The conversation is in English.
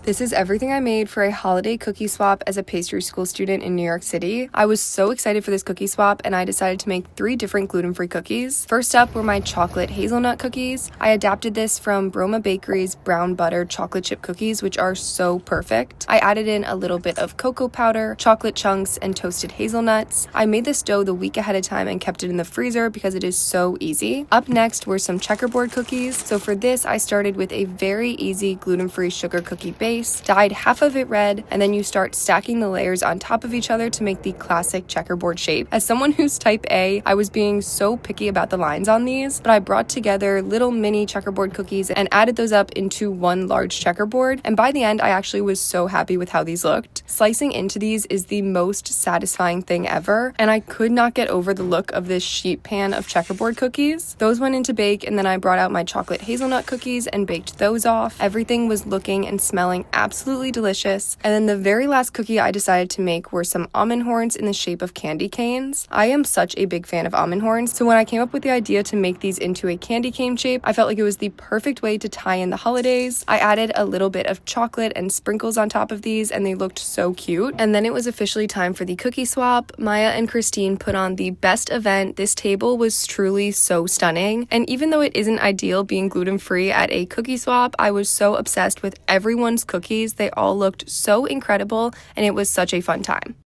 This is everything I made for a holiday cookie swap as a pastry school student in New York City. I was so excited for this cookie swap and I decided to make 3 different gluten-free cookies. First up were my chocolate hazelnut cookies. I adapted this from Broma Bakery's brown butter chocolate chip cookies, which are so perfect. I added in a little bit of cocoa powder, chocolate chunks, and toasted hazelnuts. I made this dough the week ahead of time and kept it in the freezer because it is so easy. Up next were some checkerboard cookies. So for this, I started with a very easy gluten-free sugar cookie base, dyed half of it red, and then you start stacking the layers on top of each other to make the classic checkerboard shape. As someone who's type A, I was being so picky about the lines on these, but I brought together little mini checkerboard cookies and added those up into one large checkerboard, and by the end, I actually was so happy with how these looked. Slicing into these is the most satisfying thing ever, and I could not get over the look of this sheet pan of checkerboard cookies. Those went into bake, and then I brought out my chocolate hazelnut cookies and baked those off. Everything was looking and smelling absolutely delicious. And then the very last cookie I decided to make were some almond horns in the shape of candy canes. I am such a big fan of almond horns, so when I came up with the idea to make these into a candy cane shape, I felt like it was the perfect way to tie in the holidays. I added a little bit of chocolate and sprinkles on top of these, and they looked so cute. And then it was officially time for the cookie swap. Maya and Christine put on the best event. This table was truly so stunning, and even though it isn't ideal being gluten-free at a cookie swap, I was so obsessed with everyone's cookies. They all looked so incredible, and it was such a fun time.